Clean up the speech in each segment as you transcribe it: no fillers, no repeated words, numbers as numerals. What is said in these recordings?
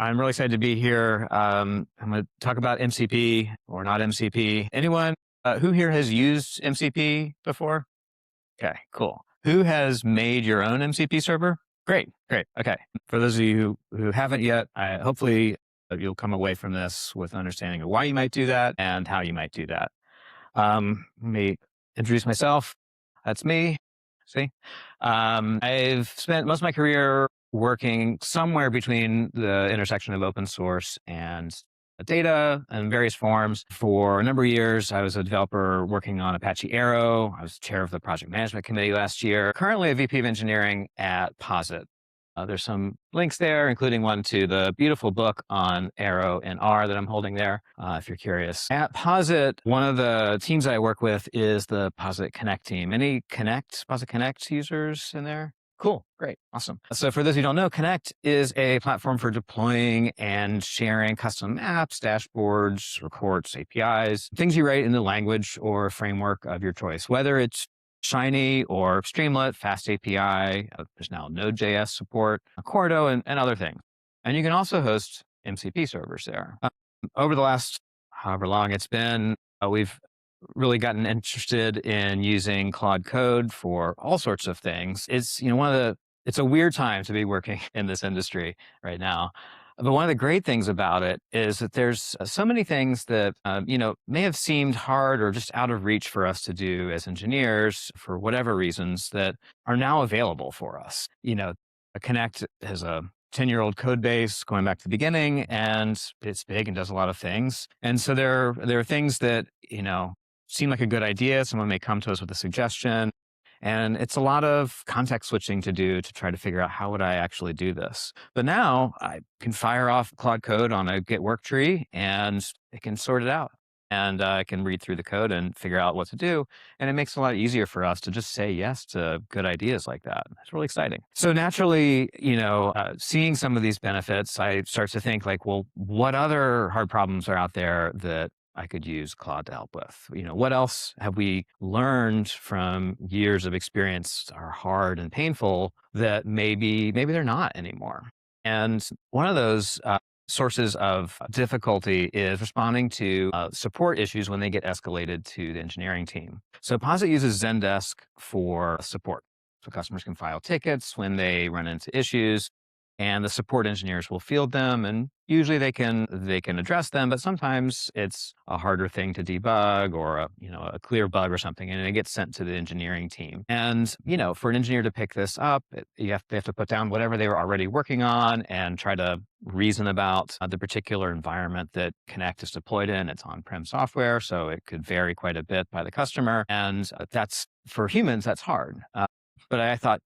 I'm really excited to be here. I'm going to talk about MCP or not MCP. Anyone who here has used MCP before? Okay, cool. Who has made your own MCP server? Great, great. Okay. For those of you who haven't yet, hopefully you'll come away from this with an understanding of why you might do that and how you might do that. Let me introduce myself. That's me. See, I've spent most of my career working somewhere between the intersection of open source and data in various forms. For a number of years, I was a developer working on Apache Arrow. I was chair of the project management committee last year. Currently a VP of engineering at Posit. There's some links there, including one to the beautiful book on Arrow and R that I'm holding there, if you're curious. At Posit, one of the teams I work with is the Posit Connect team. Any Posit Connect users in there? Cool, great, awesome. So for those who don't know, Connect is a platform for deploying and sharing custom apps, dashboards, reports, APIs, things you write in the language or framework of your choice, whether it's Shiny or Streamlit, Fast API. There's now Node.js support, Cordo, and other things. And you can also host MCP servers there. Over the last however long it's been, we've really gotten interested in using Claude Code for all sorts of things. It's it's a weird time to be working in this industry right now. But one of the great things about it is that there's so many things that, may have seemed hard or just out of reach for us to do as engineers for whatever reasons that are now available for us. Connect has a 10-year-old code base going back to the beginning, and it's big and does a lot of things. And so there are things that, seem like a good idea. Someone may come to us with a suggestion. And it's a lot of context switching to do to try to figure out how would I actually do this. But now I can fire off Claude Code on a Git work tree and it can sort it out. And I can read through the code and figure out what to do. And it makes it a lot easier for us to just say yes to good ideas like that. It's really exciting. So naturally, seeing some of these benefits, I start to think like, well, what other hard problems are out there that I could use Claude to help with? What else have we learned from years of experience are hard and painful that maybe they're not anymore? And one of those sources of difficulty is responding to support issues when they get escalated to the engineering team. So Posit uses Zendesk for support. So customers can file tickets when they run into issues, and the support engineers will field them, and usually they can address them, but sometimes it's a harder thing to debug or a clear bug or something, and it gets sent to the engineering team. And for an engineer to pick this up, they have to put down whatever they were already working on and try to reason about the particular environment that Connect is deployed in. It's on-prem software, so it could vary quite a bit by the customer, and that's for humans, that's hard. But I thought,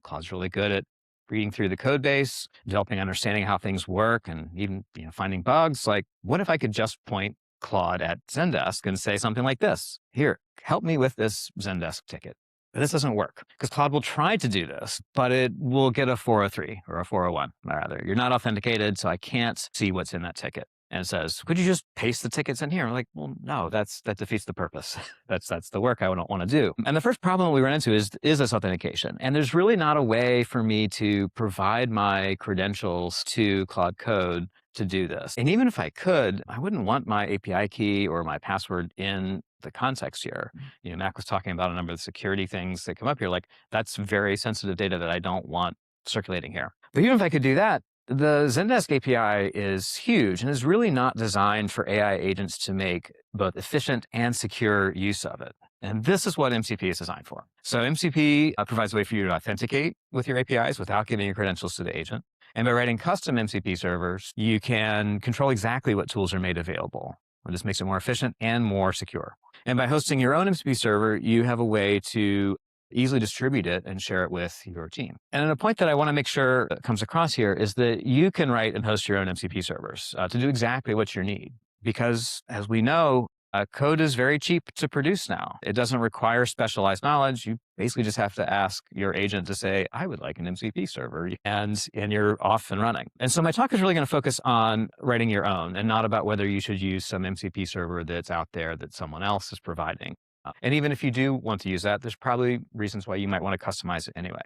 Claude's really good at reading through the code base, developing understanding how things work, and even finding bugs. Like, what if I could just point Claude at Zendesk and say something like this? Here, help me with this Zendesk ticket. But this doesn't work because Claude will try to do this, but it will get a 403 or a 401 rather. You're not authenticated, so I can't see what's in that ticket. And it says, could you just paste the tickets in here? I'm like, well, no, that defeats the purpose. That's the work I don't want to do. And the first problem we run into is this authentication. And there's really not a way for me to provide my credentials to Claude Code to do this. And even if I could, I wouldn't want my API key or my password in the context here. Mac was talking about a number of the security things that come up here. Like, that's very sensitive data that I don't want circulating here. But even if I could do that, the Zendesk API is huge and is really not designed for AI agents to make both efficient and secure use of it. And this is what MCP is designed for. So MCP provides a way for you to authenticate with your APIs without giving your credentials to the agent. And by writing custom MCP servers, you can control exactly what tools are made available. And this makes it more efficient and more secure. And by hosting your own MCP server, you have a way to easily distribute it and share it with your team. And a point that I want to make sure comes across here is that you can write and host your own MCP servers to do exactly what you need. Because as we know, code is very cheap to produce now. It doesn't require specialized knowledge. You basically just have to ask your agent to say, I would like an MCP server, and you're off and running. And so my talk is really going to focus on writing your own and not about whether you should use some MCP server that's out there that someone else is providing. And even if you do want to use that, there's probably reasons why you might want to customize it anyway.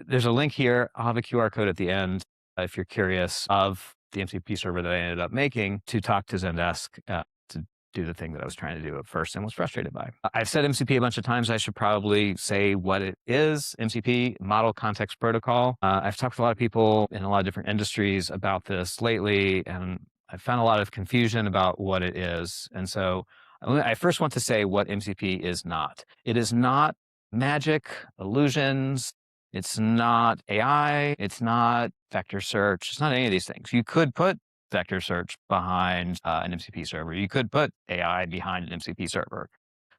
There's a link here. I'll have a QR code at the end. if you're curious, of the MCP server that I ended up making to talk to Zendesk to do the thing that I was trying to do at first and was frustrated by. I've said MCP a bunch of times. I should probably say what it is. MCP, Model Context Protocol. I've talked to a lot of people in a lot of different industries about this lately, and I've found a lot of confusion about what it is. And so I first want to say what MCP is not. It is not magic, illusions. It's not AI. It's not vector search. It's not any of these things. You could put vector search behind an MCP server. You could put AI behind an MCP server.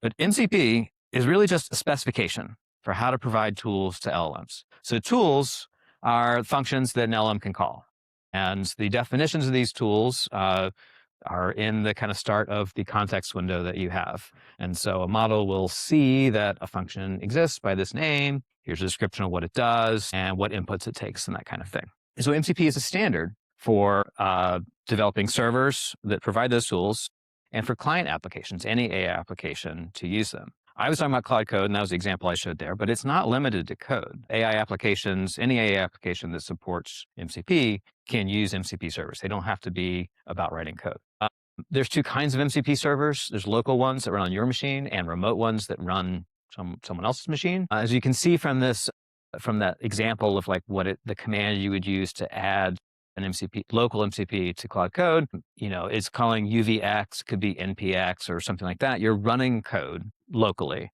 But MCP is really just a specification for how to provide tools to LLMs. So tools are functions that an LLM can call. And the definitions of these tools are in the kind of start of the context window that you have. And so a model will see that a function exists by this name. Here's a description of what it does and what inputs it takes and that kind of thing. And so MCP is a standard for developing servers that provide those tools and for client applications, any AI application to use them. I was talking about Claude Code, and that was the example I showed there, but it's not limited to code. AI applications, any AI application that supports MCP can use MCP servers. They don't have to be about writing code. There's two kinds of MCP servers. There's local ones that run on your machine and remote ones that run someone else's machine. As you can see from this, from that example of like the command you would use to add an MCP, local MCP to Claude Code, it's calling UVX, could be NPX or something like that. You're running code locally.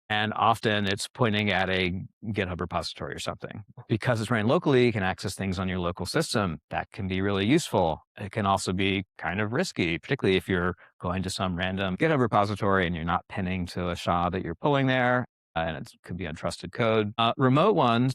And often it's pointing at a GitHub repository or something. Because it's running locally, you can access things on your local system. That can be really useful. It can also be kind of risky, particularly if you're going to some random GitHub repository and you're not pinning to a SHA that you're pulling there, and it could be untrusted code. Remote ones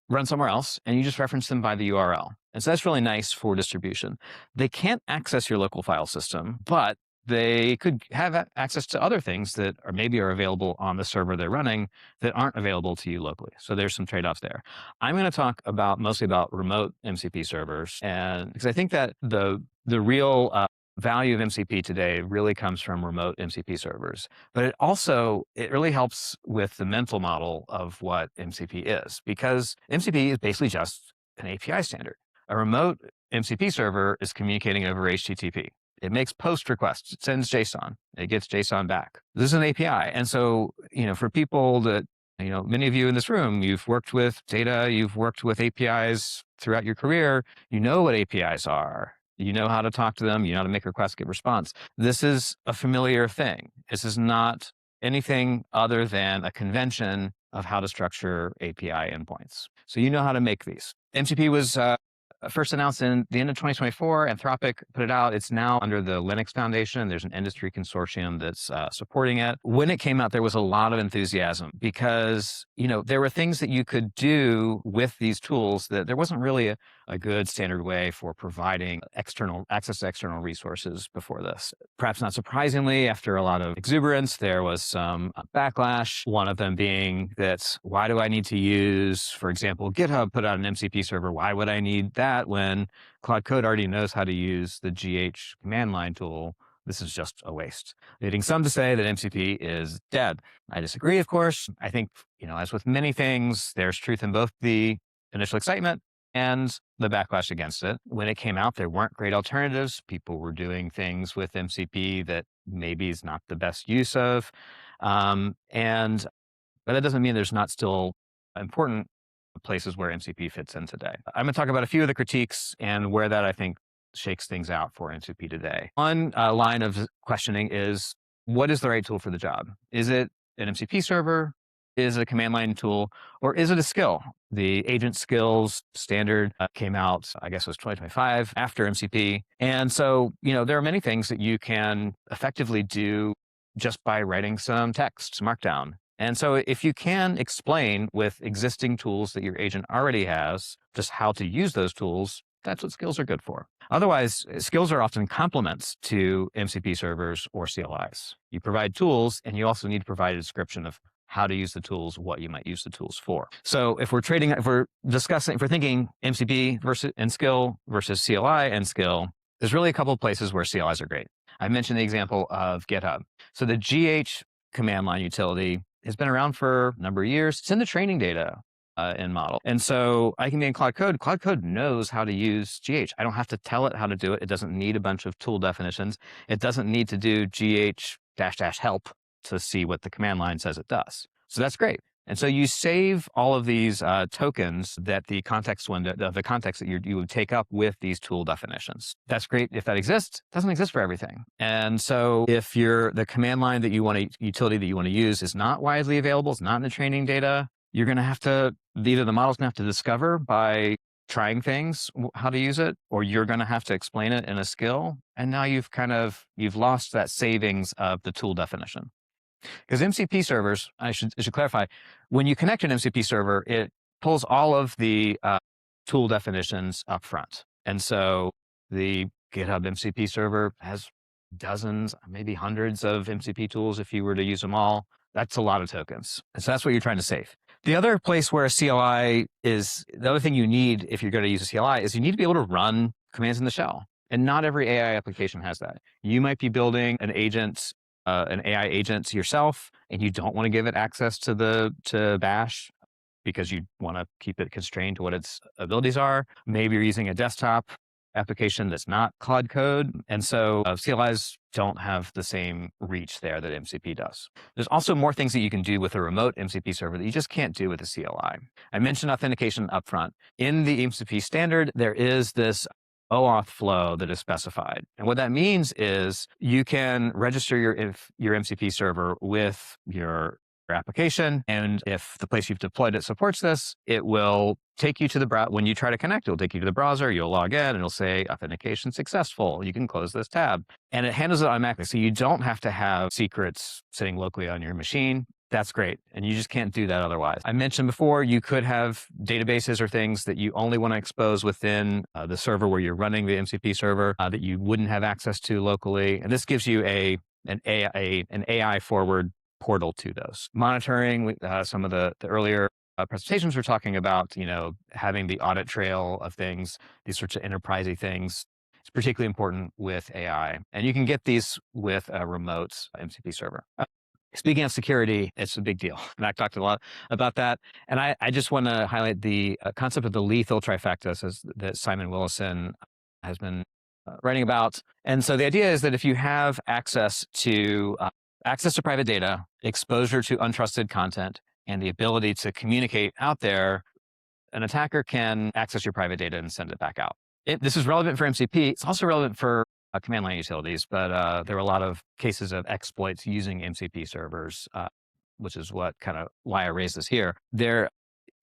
run somewhere else, and you just reference them by the URL. And so that's really nice for distribution. They can't access your local file system, but they could have access to other things that are available on the server they're running that aren't available to you locally. So there's some trade-offs there. I'm going to talk mostly about remote MCP servers, and because I think that the real value of MCP today really comes from remote MCP servers, but it really helps with the mental model of what MCP is, because MCP is basically just an API standard. A remote MCP server is communicating over HTTP. It makes post requests. It sends JSON. It gets JSON back. This is an API. And so, for people that, many of you in this room, you've worked with data, you've worked with APIs throughout your career. You know what APIs are. You know how to talk to them. You know how to make requests, get response. This is a familiar thing. This is not anything other than a convention of how to structure API endpoints. So you know how to make these. MCP was first announced in the end of 2024. Anthropic put it out. It's now under the Linux Foundation. There's an industry consortium that's supporting it. When it came out, there was a lot of enthusiasm because, there were things that you could do with these tools that there wasn't really a good standard way for providing access to external resources before this. Perhaps not surprisingly, after a lot of exuberance, there was some backlash. One of them being that, why do I need to use, for example, GitHub put out an MCP server? Why would I need that when Claude Code already knows how to use the GH command line tool? This is just a waste, leading some to say that MCP is dead. I disagree, of course. I think, as with many things, there's truth in both the initial excitement and the backlash against it. When it came out, there weren't great alternatives. People were doing things with MCP that maybe is not the best use of. But that doesn't mean there's not still important places where MCP fits in today. I'm going to talk about a few of the critiques and where that I think shakes things out for MCP today. One line of questioning is, what is the right tool for the job? Is it an MCP server? Is it a command line tool? Or is it a skill? The agent skills standard came out, I guess it was 2025, after MCP. And so, there are many things that you can effectively do just by writing some text, markdown. And so if you can explain with existing tools that your agent already has, just how to use those tools, that's what skills are good for. Otherwise, skills are often complements to MCP servers or CLIs. You provide tools, and you also need to provide a description of how to use the tools, what you might use the tools for. So if we're thinking MCP and skill versus CLI and skill, there's really a couple of places where CLIs are great. I mentioned the example of GitHub. So the GH command line utility has been around for a number of years. It's in the training data. in model. And so I can be in Claude Code. Claude Code knows how to use GH. I don't have to tell it how to do it. It doesn't need a bunch of tool definitions. It doesn't need to do GH -- help to see what the command line says it does. So that's great. And so you save all of these tokens that the context window, the context that you would take up with these tool definitions. That's great if that exists. It doesn't exist for everything. And so if the command line that you want to, utility that you want to use is not widely available, it's not in the training data, you're going to have to, either the model's going to have to discover by trying things how to use it, or you're going to have to explain it in a skill. And now you've lost that savings of the tool definition. Because MCP servers, I should clarify, when you connect an MCP server, it pulls all of the tool definitions up front. And so the GitHub MCP server has dozens, maybe hundreds of MCP tools if you were to use them all. That's a lot of tokens. And so that's what you're trying to save. The other place where a CLI is, the other thing you need if you're going to use a CLI is you need to be able to run commands in the shell. And not every AI application has that. You might be building an AI agent yourself, and you don't want to give it access to Bash because you want to keep it constrained to what its abilities are. Maybe you're using a desktop application that's not Claude Code. And so CLIs don't have the same reach there that MCP does. There's also more things that you can do with a remote MCP server that you just can't do with a CLI. I mentioned authentication up front. In the MCP standard, there is this OAuth flow that is specified. And what that means is you can register your MCP server with your application. And if the place you've deployed it supports this, it will take you to the browser. When you try to connect, it'll take you to the browser. You'll log in and it'll say authentication successful. You can close this tab. And it handles it automatically. So you don't have to have secrets sitting locally on your machine. That's great. And you just can't do that otherwise. I mentioned before, you could have databases or things that you only want to expose within the server where you're running the MCP server that you wouldn't have access to locally. And this gives you an AI forward portal to those. Monitoring, some of the earlier presentations were talking about, having the audit trail of things, these sorts of enterprisey things. It's particularly important with AI. And you can get these with a remote MCP server. Speaking of security, it's a big deal. Mac talked a lot about that. And I just want to highlight the concept of the lethal trifecta that Simon Willison has been writing about. And so the idea is that if you have access to private data, exposure to untrusted content, and the ability to communicate out there, an attacker can access your private data and send it back out. This is relevant for MCP. It's also relevant for command line utilities, but there were a lot of cases of exploits using MCP servers, which is why I raised this here. The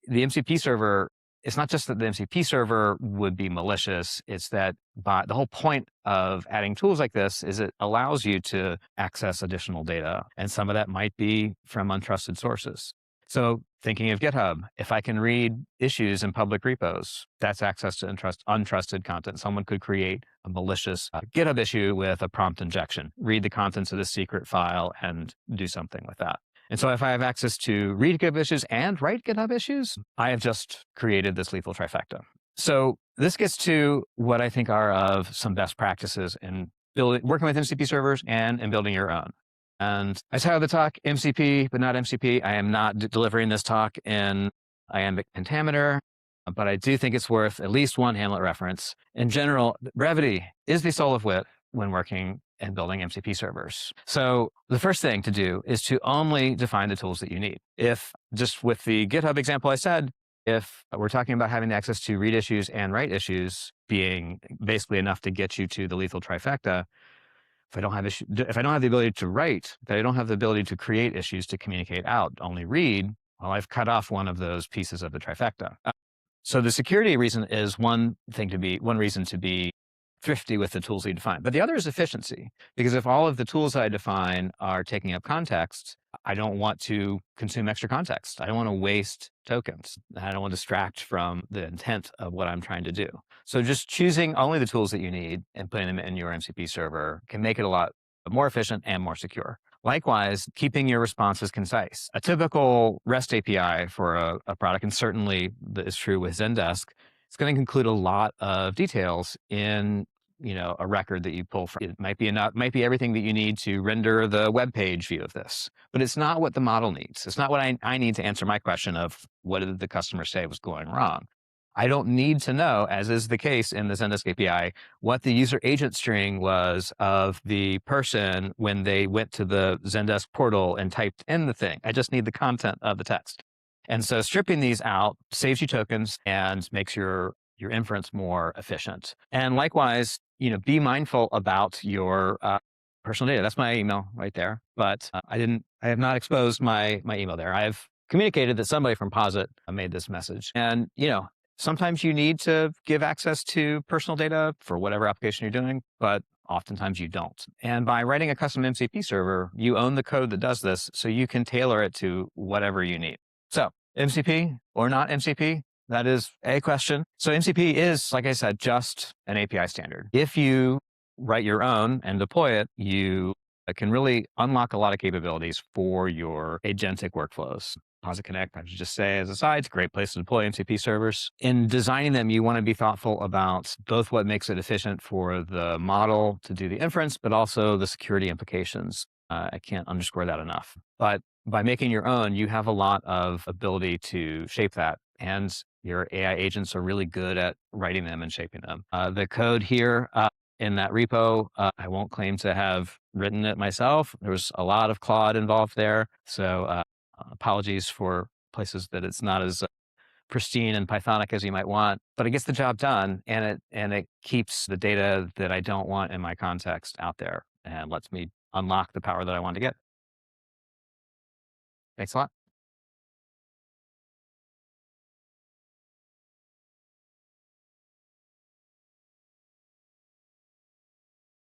MCP server, it's not just that the MCP server would be malicious, it's that the whole point of adding tools like this is it allows you to access additional data, and some of that might be from untrusted sources. So thinking of GitHub, if I can read issues in public repos, that's access to untrusted content. Someone could create a malicious GitHub issue with a prompt injection, read the contents of the secret file and do something with that. And so if I have access to read GitHub issues and write GitHub issues, I have just created this lethal trifecta. So this gets to what I think are of some best practices in working with MCP servers and in building your own. And I titled the talk MCP, but not MCP. I am not delivering this talk in iambic pentameter, but I do think it's worth at least one Hamlet reference. In general, brevity is the soul of wit when working and building MCP servers. So the first thing to do is to only define the tools that you need. If just with the GitHub example I said, if we're talking about having access to read issues and write issues being basically enough to get you to the lethal trifecta, if I don't have the ability to write, but I don't have the ability to create issues to communicate out, only read, well, I've cut off one of those pieces of the trifecta. So the security reason is one reason to be thrifty with the tools you define. But the other is efficiency, because if all of the tools I define are taking up context, I don't want to consume extra context. I don't want to waste tokens. I don't want to distract from the intent of what I'm trying to do. So just choosing only the tools that you need and putting them in your MCP server can make it a lot more efficient and more secure. Likewise, keeping your responses concise. A typical REST API for a product, and certainly that is true with Zendesk, it's going to include a lot of details in a record that you pull from. It might be everything that you need to render the web page view of this, but it's not what the model needs. It's not what I need to answer my question of what did the customer say was going wrong. I don't need to know, as is the case in the Zendesk API, what the user agent string was of the person when they went to the Zendesk portal and typed in the thing. I just need the content of the text. And so stripping these out saves you tokens and makes your inference more efficient. And likewise, be mindful about your personal data. That's my email right there. But I have not exposed my email there. I've communicated that somebody from Posit made this message. And, sometimes you need to give access to personal data for whatever application you're doing, but oftentimes you don't. And by writing a custom MCP server, you own the code that does this, so you can tailor it to whatever you need. So MCP or not MCP, that is a question. So MCP is, like I said, just an API standard. If you write your own and deploy it, you can really unlock a lot of capabilities for your agentic workflows. Posit Connect, I should just say as a side, it's a great place to deploy MCP servers. In designing them, you want to be thoughtful about both what makes it efficient for the model to do the inference, but also the security implications. I can't underscore that enough. But by making your own, you have a lot of ability to shape that. And your AI agents are really good at writing them and shaping them. The code here in that repo, I won't claim to have written it myself. There was a lot of Claude involved there. So apologies for places that it's not as pristine and Pythonic as you might want, but it gets the job done, and it keeps the data that I don't want in my context out there and lets me unlock the power that I want to get. Thanks a lot.